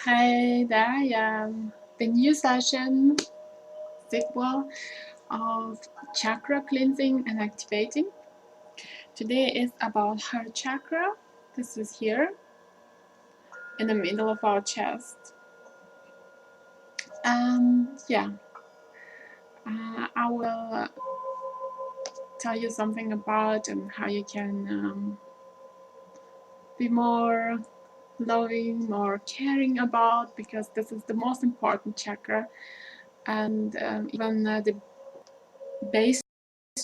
Hi there, the new session sequel of chakra cleansing and activating. Today is about heart chakra. This is here in the middle of our chest. And I will tell you something about and how you can be more loving, more caring about, because this is the most important chakra. And even the base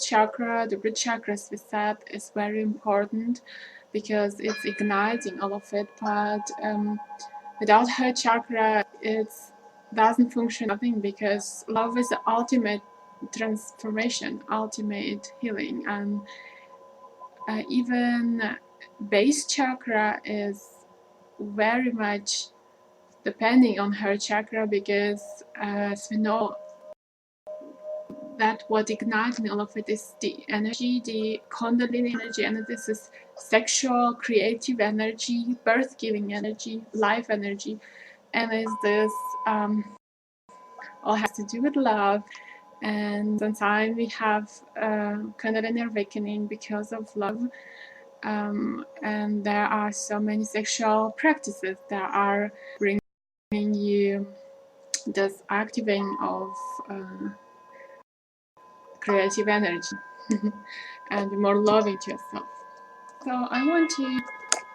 chakra, the root chakra, as we said, is very important because it's igniting all of it. But without heart chakra, it doesn't function nothing, because love is the ultimate transformation, ultimate healing. And even base chakra is very much depending on heart chakra, because as we know, that what igniting all of it is the energy, the kundalini energy, and this is sexual, creative energy, birth-giving energy, life energy, and is this all has to do with love. And sometimes we have kundalini awakening because of love, and there are so many sexual practices that are bringing you this activating of creative energy and be more loving to yourself. So I want to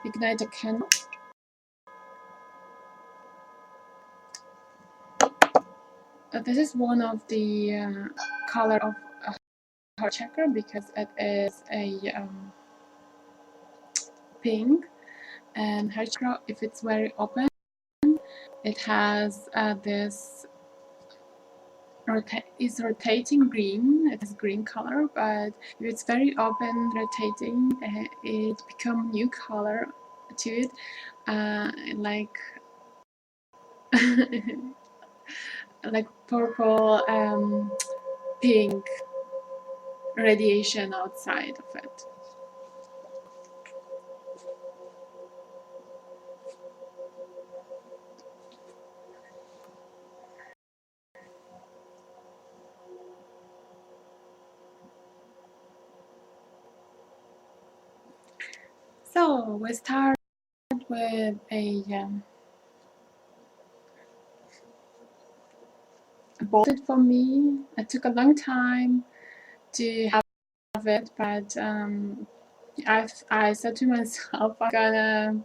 ignite a candle. This is one of the color of heart chakra, because it is a pink, and heart chakra, if it's very open, it has this is rotating green. It is green color, but if it's very open, rotating, it becomes new color to it, like like purple, pink radiation outside of it. So we start with a bowl for me. It took a long time to have it, but I said to myself, I'm gonna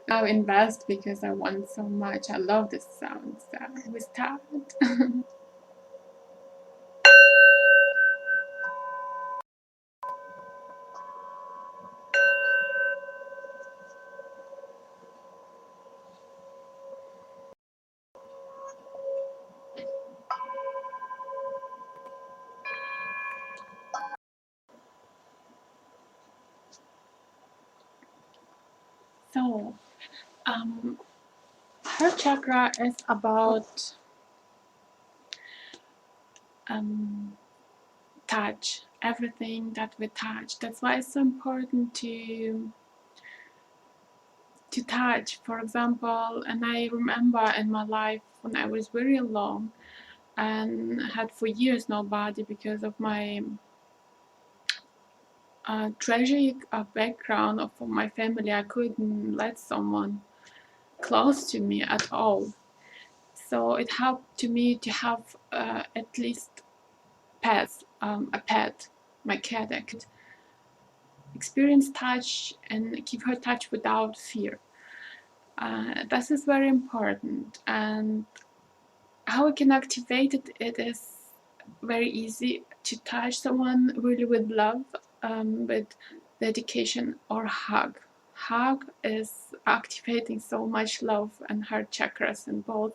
now invest because I want so much. I love this sound. So we start. So heart chakra is about touch, everything that we touch. That's why it's so important to touch, for example. And I remember in my life when I was very alone and had for years nobody, because of my tragic background of my family. I couldn't let someone close to me at all. So it helped to me to have at least pets, a pet, my cat. I could experience touch and keep her touch without fear. This is very important. And how we can activate it, it is very easy to touch someone really with love, with dedication, or hug. Hug is activating so much love and heart chakras in both.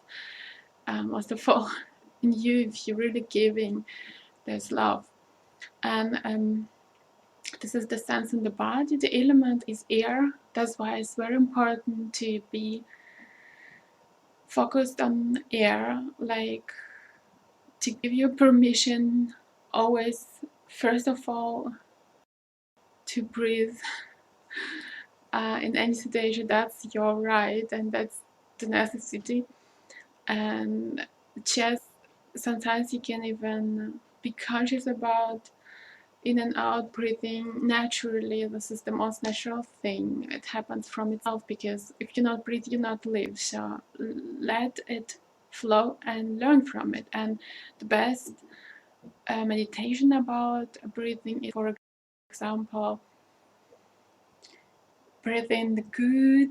Most of all, in you, if you're really giving, there's love. And this is the sense in the body. The element is air. That's why it's very important to be focused on air, like to give you permission always, first of all, to breathe in any situation. That's your right, and that's the necessity. And just sometimes you can even be conscious about in and out breathing naturally. This is the most natural thing. It happens from itself, because if you not breathe, you not live. So let it flow and learn from it. And the best meditation about breathing is, for example, breathe in the good,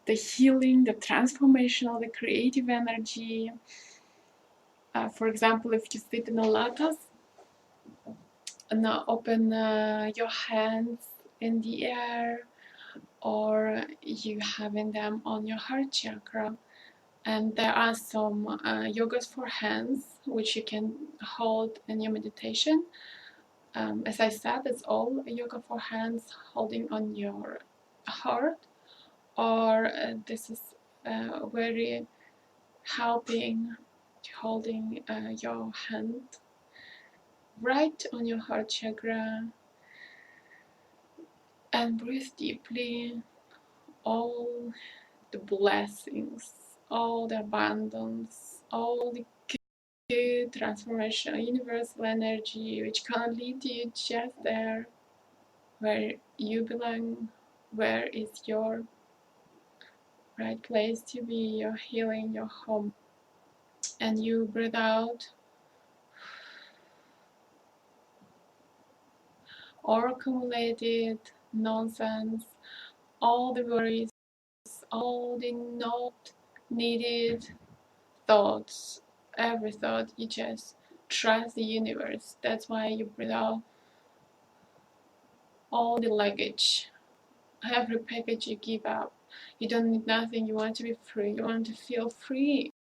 the healing, the transformational, the creative energy. For example, if you sit in a lotus, and now open your hands in the air, or you having them on your heart chakra. And there are some yogas for hands which you can hold in your meditation. As I said, it's all yoga for hands, holding on your heart, or this is very helping, holding your hand right on your heart chakra, and breathe deeply all the blessings, all the abundance, all the good transformation, universal energy which can lead you just there where you belong, where is your right place to be, your healing, your home. And you breathe out all accumulated nonsense, all the worries, all the not needed thoughts, every thought. You just trust the universe. That's why you breathe out all the luggage, every package you give up. You don't need nothing. You want to be free. You want to feel free,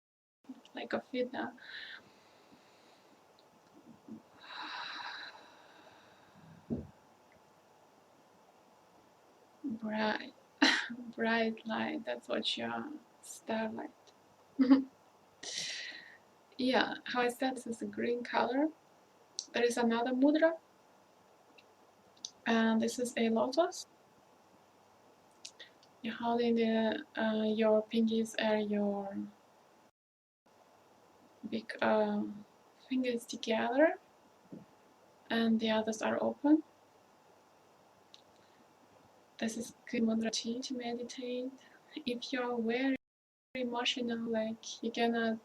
like a fitna. Bright, bright light. That's what you are. Starlight. Yeah, how I said, this is a green color. There is another mudra, and this is a lotus. You're holding your pinkies and your big fingers together, and the others are open. This is good mudra to meditate. If you're very emotional, like you cannot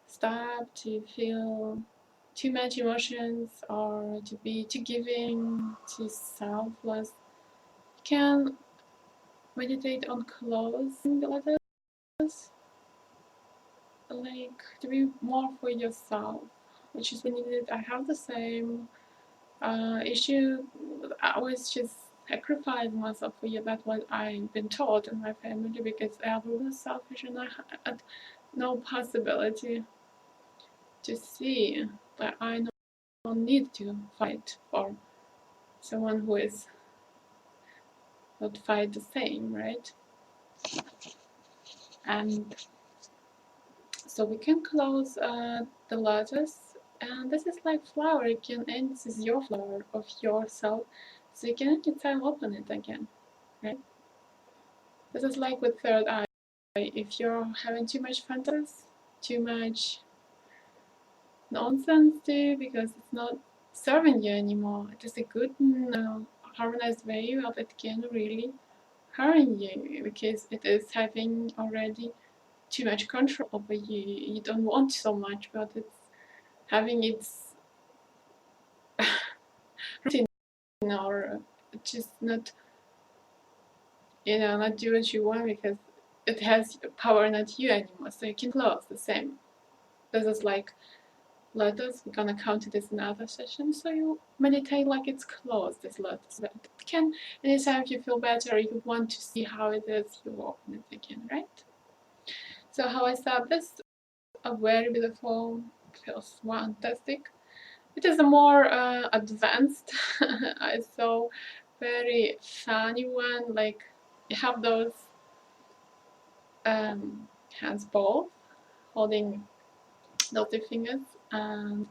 stop to feel too much emotions, or to be too giving, too selfless, you can meditate on closing the letters, like to be more for yourself, which is needed. I have the same issue. I always just sacrifice myself for you. That's what I've been taught in my family, because everyone was selfish, and I had no possibility to see that I don't need to fight for someone who is not fight the same, right? And so we can close the letters, and this is like flower. You can, and this is your flower of yourself, so you can anytime open it again, right? This is like with third eye. If you're having too much fantasies, too much nonsense too, because it's not serving you anymore. It is a good, harmonized way of it can really harm you, because it is having already too much control over you. You don't want so much, but it's having its routine, or just not, not do what you want, because it has power, not you anymore. So you can close the same. This is like letters. We're gonna count this in another session. So you meditate like it's closed, this letters. But it can, anytime you feel better, you want to see how it is, you open it again, right? So how I said this, a very beautiful, feels fantastic. It is a more advanced, I saw very funny one, like you have those hands both holding those two fingers, and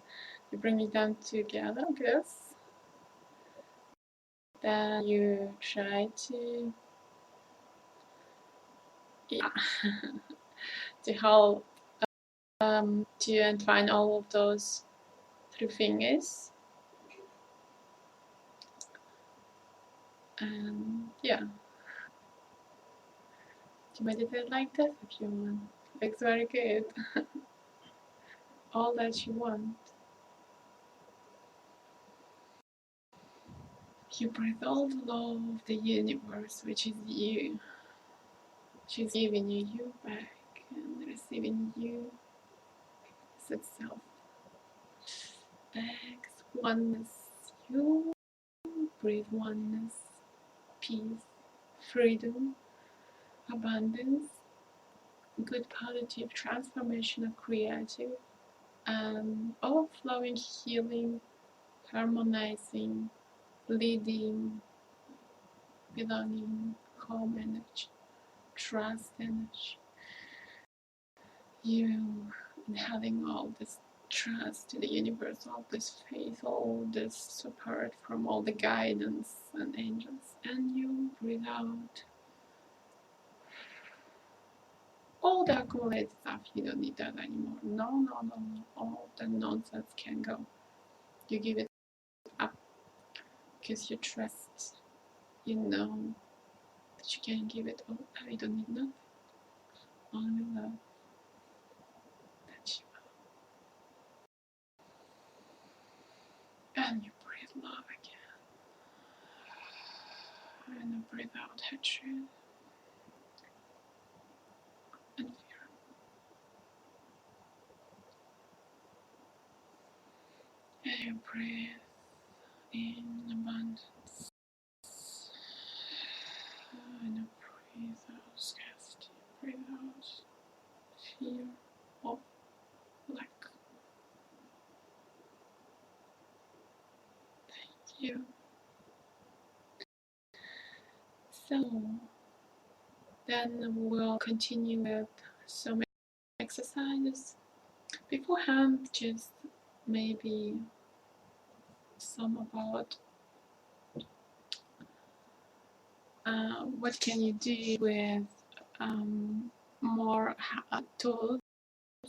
you bring it down together like this. Then you try to yeah, to help to entwine all of those through fingers. Yeah, to meditate like this if you want. Looks very good. All that you want. You breathe all the love of the universe, which is you. She's giving you back and receiving you as itself. Back, oneness. You breathe oneness, peace, freedom, abundance, good positive, transformational, creative, and overflowing healing, harmonizing, leading, belonging, home energy, trust energy. You and having all this trust to the universe, all this faith, all this support from all the guidance and angels, and you breathe out all the accumulated stuff. You don't need that anymore. No, no, no, no. All the nonsense can go. You give it up because you trust. You know that you can give it all. You don't need nothing. Only love that you have. And you breathe love again. And you breathe out hatred and fear. And you breathe in abundance. And you breathe out scarcity. Breathe out fear of lack. You. So then we'll continue with some exercises. Beforehand, just maybe some about what can you do with more tools,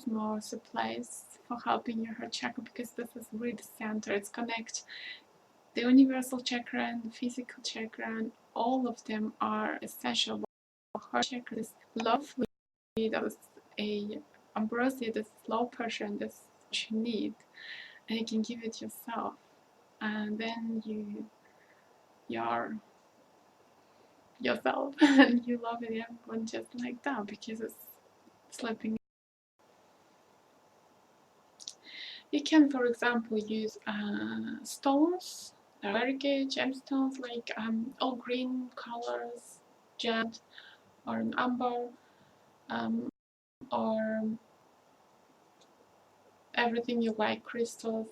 more supplies for helping your heart chakra, because this is really the center. It's connect the universal chakra and the physical chakra, and all of them are essential. Heart chakra is love, that is a ambrosia, this low pressure, and this what you need, and you can give it yourself, and then you're yourself and you love everyone just like that, because it's slipping. You can, for example, use stones, very good gemstones, like all green colors, jade or an amber, or everything you like, crystals.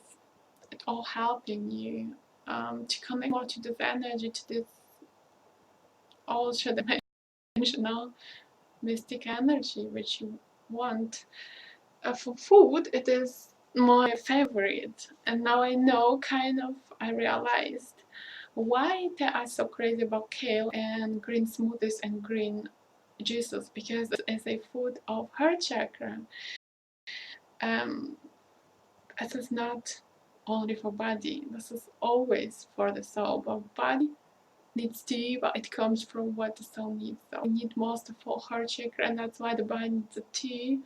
It all helping you to connect more to this energy, to this ultra dimensional mystic energy which you want. For food, it is my favorite, and now I know, kind of, I realized why they are so crazy about kale and green smoothies and green juices, because it's a food of heart chakra. This is not only for body, this is always for the soul, but body needs tea, but it comes from what the soul needs. So we need most of all heart chakra, and that's why the body needs the tea,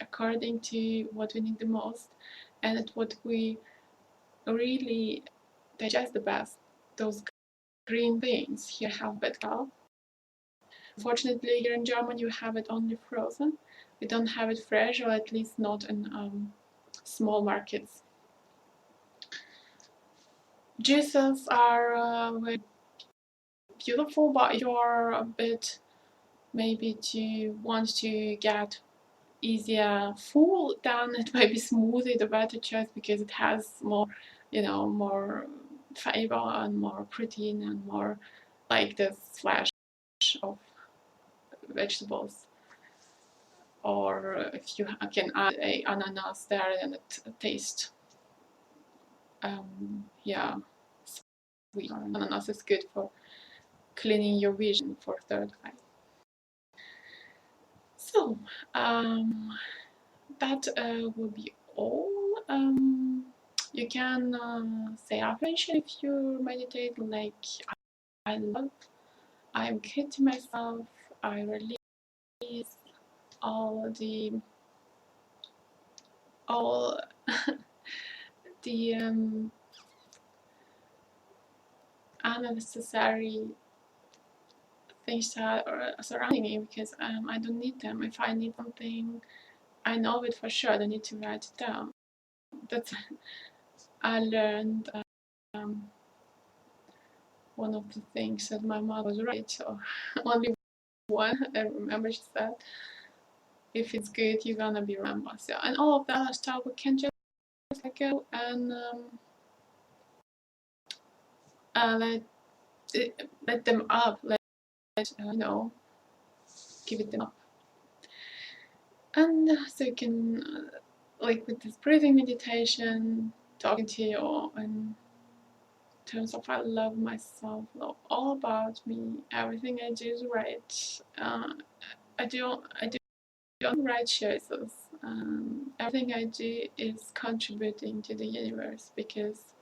according to what we need the most, and what we really digest the best. Those green things here have better. Unfortunately, here in Germany, we have it only frozen. We don't have it fresh, or at least not in small markets. Juices are very beautiful, but you're a bit maybe to want to get easier full, then it might be smoothie the better choice, because it has more, more fiber and more protein and more like this flash of vegetables. Or if you can add a ananas there, and it tastes yeah, sweet. Ananas is good for cleaning your vision for third eye. So, that will be all. You can say affirmation if you meditate, like I love, I'm good to myself, I release all the all the unnecessary things that are surrounding me, because I don't need them. If I need something, I know it for sure. I don't need to write it down. That's I learned. One of the things that my mother was right. So only one. I remember she said, "If it's good, you're gonna be remembered." So, and all of that other stuff we can just let go and let let them up. Let give it them up. And so you can, like with this breathing meditation, talking to you in terms of I love myself, love all about me, everything I do is right. I do right choices. Everything I do is contributing to the universe because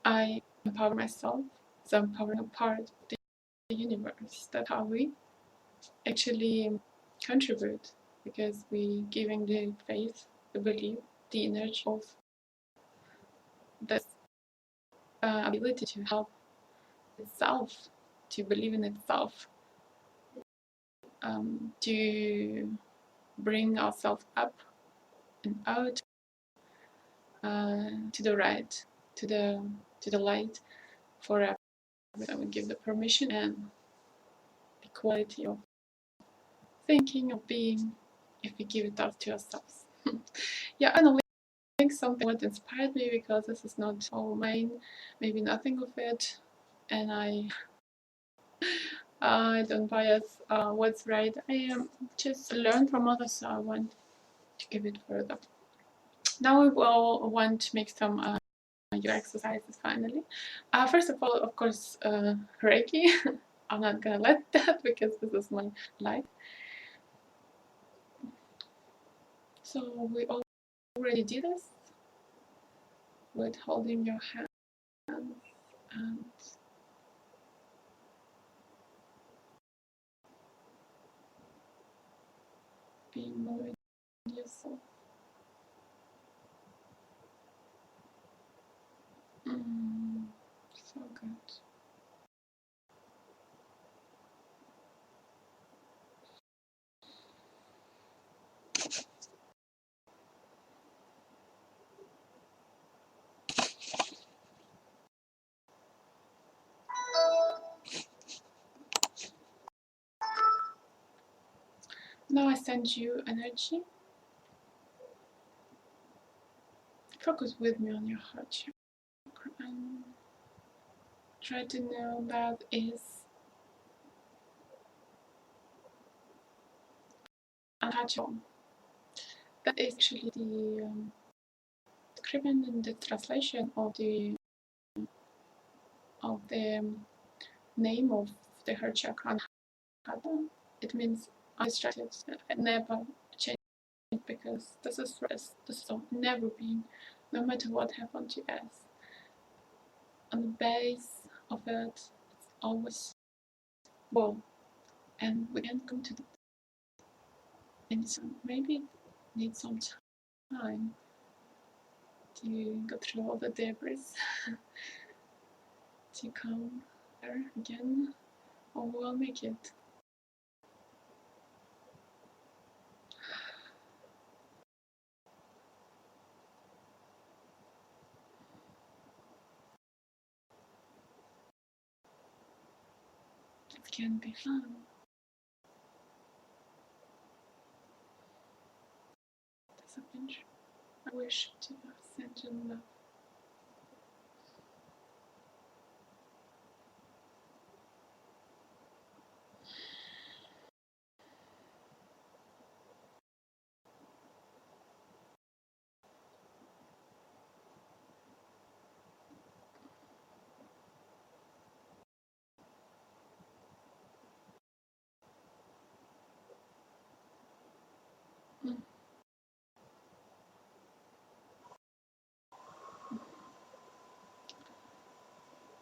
I empower myself, so I'm empowering a part of the universe. That's how we actually contribute, because we giving the faith, the belief, the energy of this ability to help itself, to believe in itself, to bring ourselves up and out to the right, to the light forever. I would give the permission and the quality of thinking, of being, if we give it up to ourselves. Yeah, I don't think something what inspired me, because this is not all mine, maybe nothing of it, and I don't bias what's right. I just learn from others, so I want to give it further. Now we will want to make some your exercises finally. First of all, of course, Reiki. I'm not gonna let that because this is my life. So we already did this with holding your hand and being more with yourself. So good. Now I send you energy. Focus with me on your heart chakra and try to know that is Anahata. That is actually the description and the translation of the name of the heart chakra. Anahata. It means undistracted, never change, because this is rest. This is never being, no matter what happened to us. On the base of it, it's always well, and we can come to the and so maybe need some time to go through all the debris to come there again, or we'll make it. It can be fun. There's a pinch. I wish to send you love.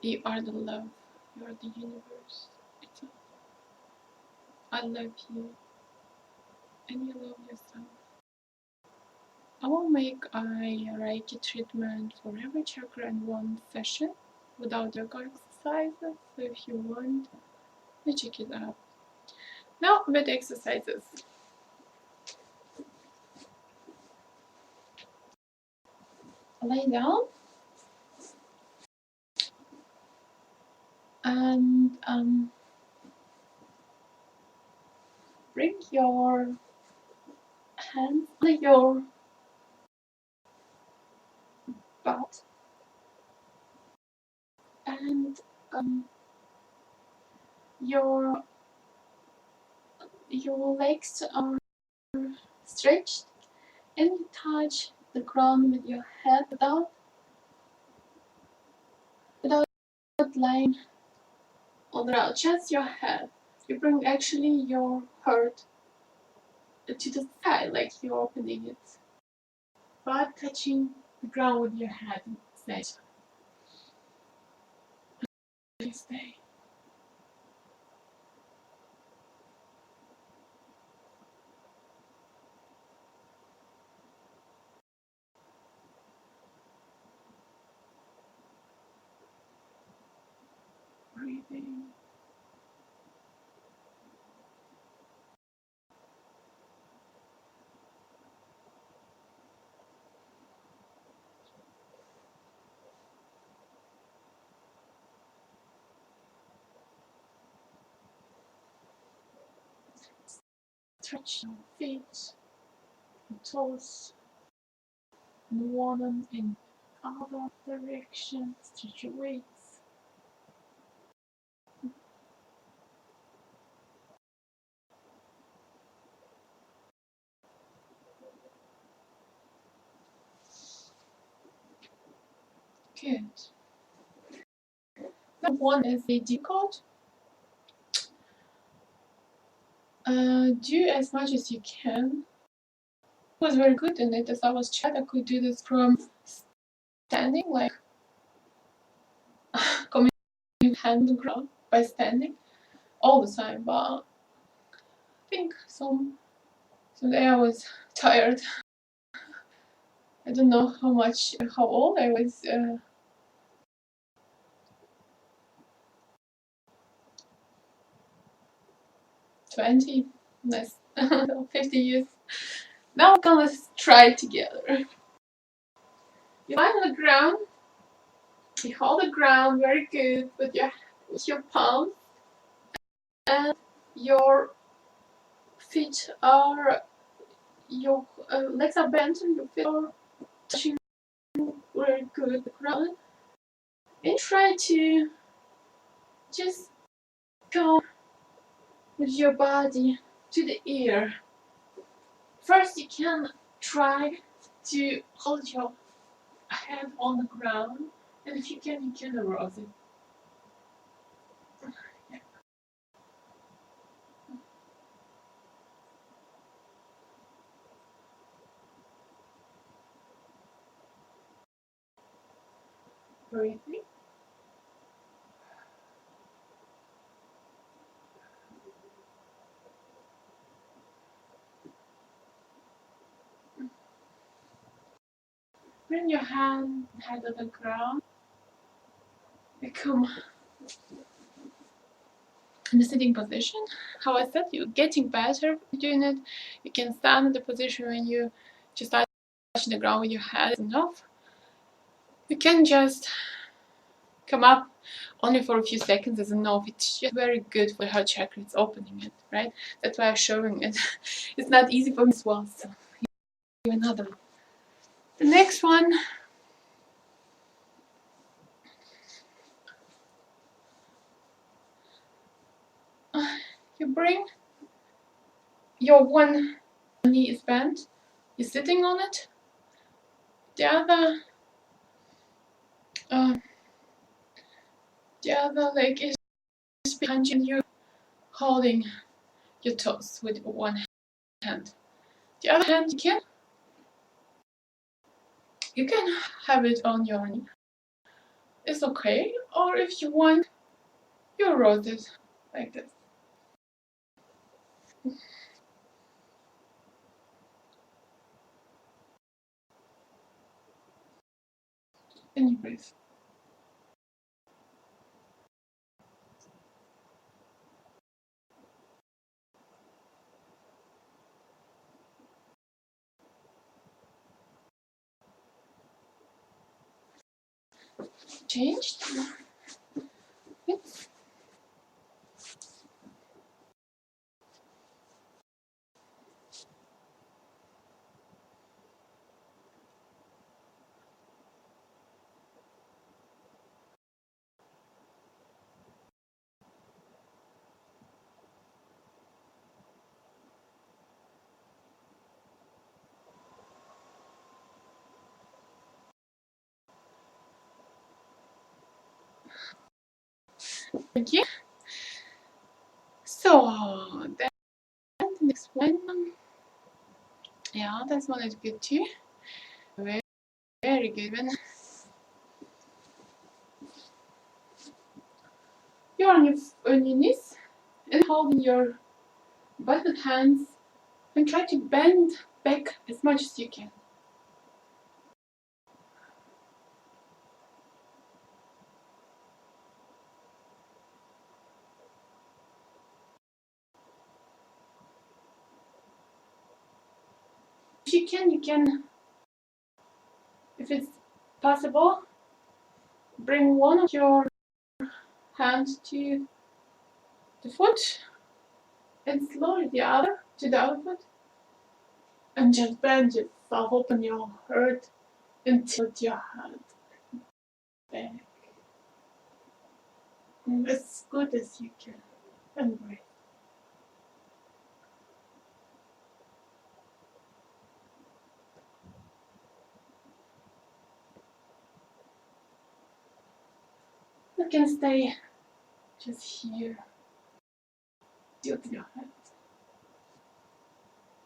You are the love. You are the universe. I love you, and you love yourself. I will make a Reiki treatment for every chakra in one session without yoga exercises. So if you want, you check it out. Now with exercises. Lay down and bring your hands under your butt and your legs are stretched, and you touch the ground with your head without lying on the ground, just your head. You bring actually your heart to the side, like you're opening it, but touching the ground with your head instead. Stay. Breathing. Stretch your feet, your toes, one them in other direction. Stretch your weights. Good. Number one is the decode. Do as much as you can. I was very good in it. As I was chat, I could do this from standing, like coming hand on the ground by standing all the time. But I think someday I was tired. I don't know how old I was. 20, less, 50 years. Now let's try it together. You lie on the ground. You hold the ground very good with your palms, and your feet are your legs are bent and your feet are touching very good the ground. And try to just go with your body to the ear. First, you can try to hold your head on the ground, and if you can erase it. Yeah. Breathing. Bring your head on the ground. Become in the sitting position. How I said, you're getting better doing it. You can stand in the position when you just touch the ground with your head is enough. You can just come up only for a few seconds is enough. It's just very good for the heart chakra. It's opening it, right? That's why I'm showing it. It's not easy for me as well. So another. The next one. You bring your one knee is bent. You're sitting on it. The other leg is behind you, and you're holding your toes with one hand. The other hand you can have it on your knee, it's okay. Or if you want, you roll it like this. And you breathe. Changed. Thank you. So then the next one. Yeah, this one is good too. Very, very good one. You're on your knees and holding your button hands and try to bend back as much as you can. If you can, if it's possible, bring one of your hands to the foot and slowly the other to the other foot. And just bend yourself, open your heart and tilt your head back as good as you can. And breathe. You can stay just here. Tilt your head.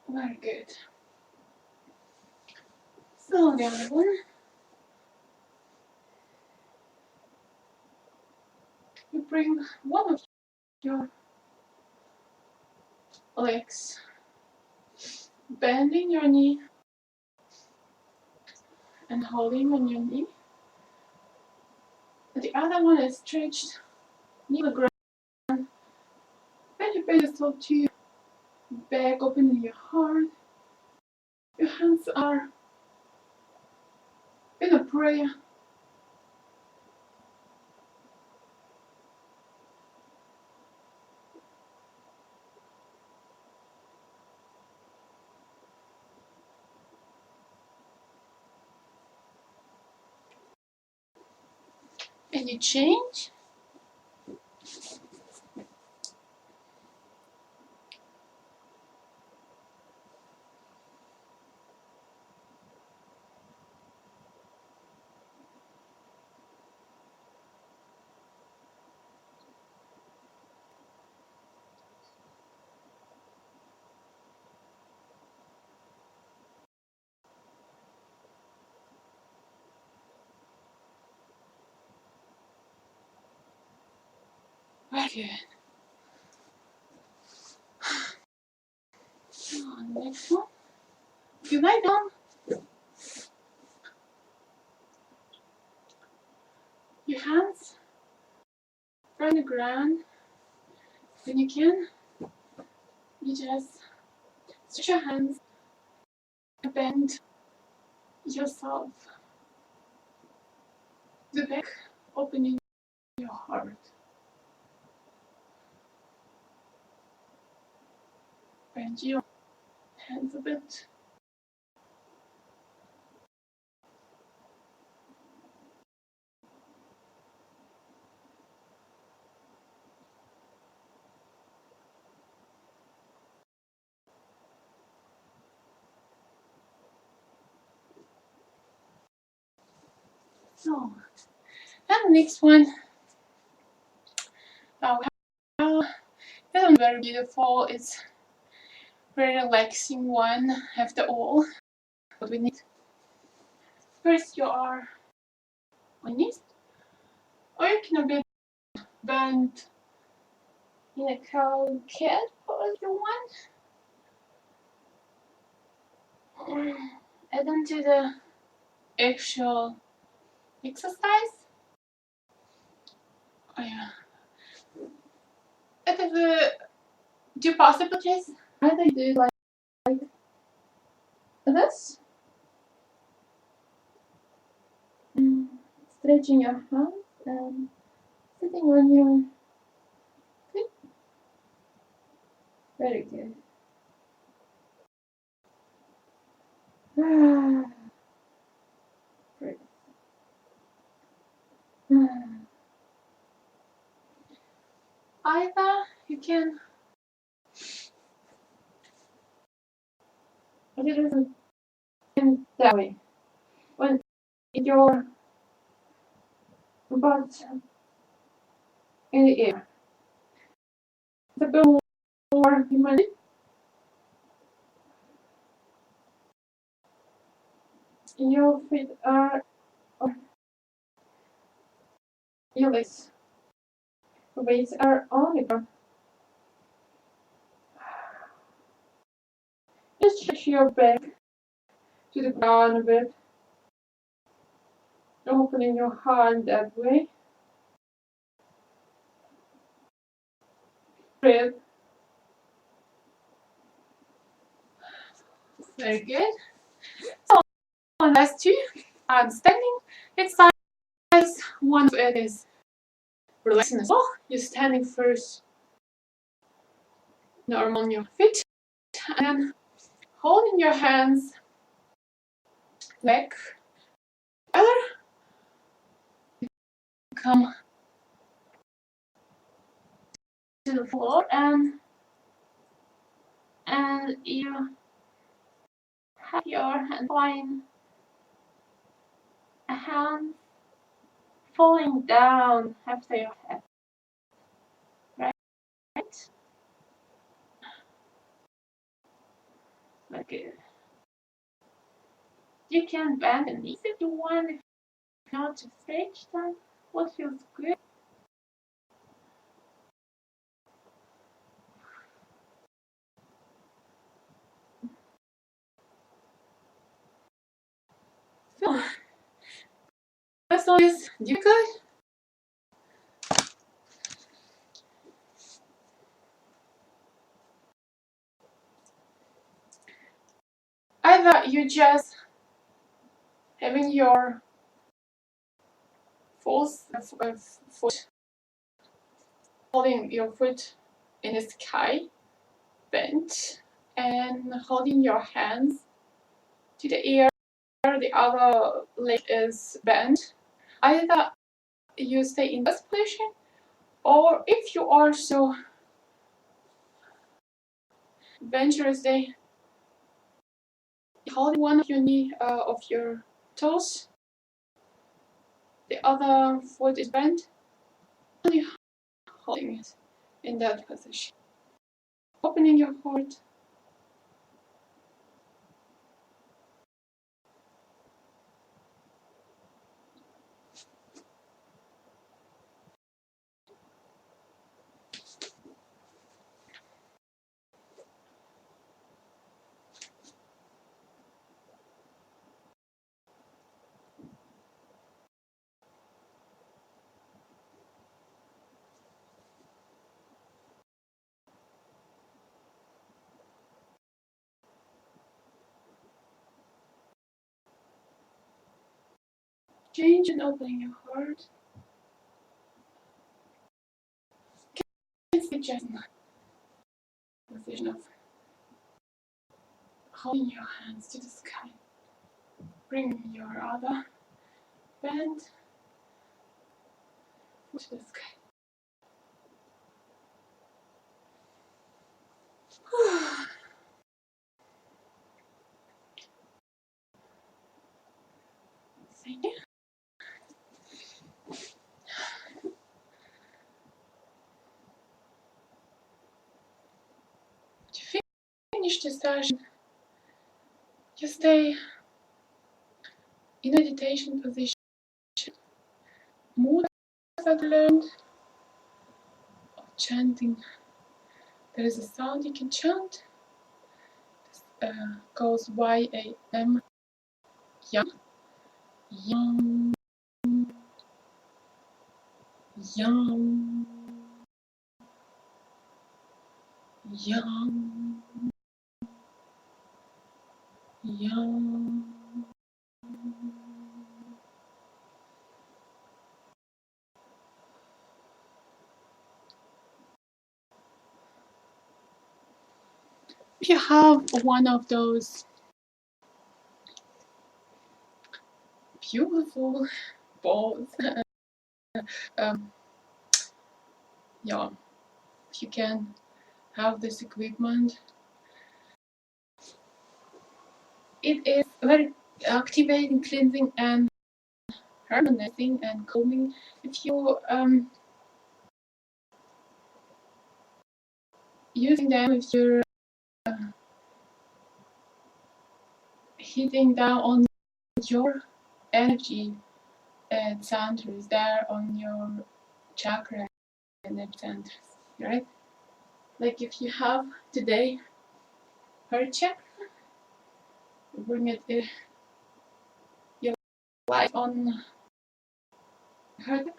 Very good. So the other one. You bring one of your legs, bending your knee and holding on your knee. And the other one is stretched near the ground. And you bring yourself to your back, opening your heart. Your hands are in a prayer. And you change. Very good. So next one. You lie down. Your hands on the ground. When you can, you just stretch your hands and bend yourself. The back, opening your heart. Bend your hands a bit. So, and the next one. This one very beautiful. It's very relaxing one after all. What we need. First, you are on your knees. or you can a bit bend in a cow cat pose if you want. And then to the actual exercise. Oh yeah. It is two possibilities. Either you do like this, stretching your hands and sitting on your feet. Very good. Breathe. Either you can a little in that way. When your butt in the air. It's a bit more human. Your feet are your legs. Your weights are on the ground. Just stretch your back to the ground a bit. Opening your heart that way. Breathe. Very good. So on last two, I'm standing. Exercise. One of it is relaxing as well. You're standing first, normal on your feet, and holding your hands back. Other. Come to the floor and you have your hand flying a hand falling down after your head, right? Like you can bend the knees if you want, if not to stretch them. What feels good? So as long as you good. Either you just having your foot, holding your foot in the sky, bent, and holding your hands to the air. The other leg is bent. Either you stay in this position, or if you are so adventurous, they holding one of your knee of your toes, the other foot is bent, and you holding it in that position. Opening your heart. Change and opening your heart. It's the just position of holding your hands to the sky. Bring your other bend to the sky. Thank you. To finish the session, you stay in a meditation position. Move I learned of chanting. There is a sound you can chant. Goes YAM, yum, yum, yum, yum, yum. If you have one of those beautiful balls, yeah, if you can have this equipment, it is very activating, cleansing, and harmonizing and calming. If you using them, if you're hitting down on your energy centers there on your chakra energy centers, right? Like if you have today Heart Chakra, you bring it your light on Heart Chakra.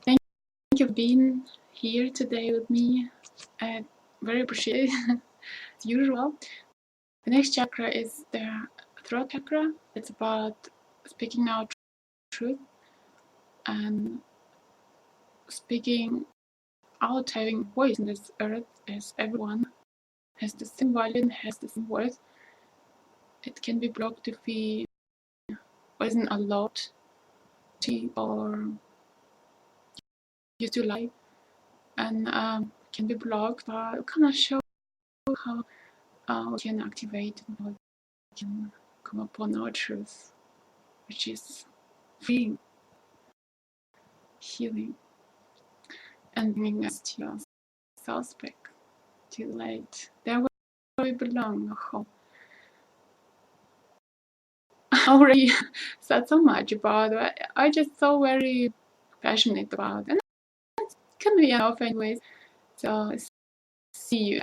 Thank you for being here today with me. I very appreciate it as usual. The next chakra is the throat chakra. It's about speaking out truth and speaking out, having voice in this earth, as everyone has the same value, has the same worth. It can be blocked if we wasn't allowed to or used to lie and can be blocked, but kind of show how we can activate and how we can come upon our truth, which is freeing, healing, and bringing us to ourselves back, to the light, there where we belong, home. I already said so much about it. I just so very passionate about it. And it can be enough anyways. So see you.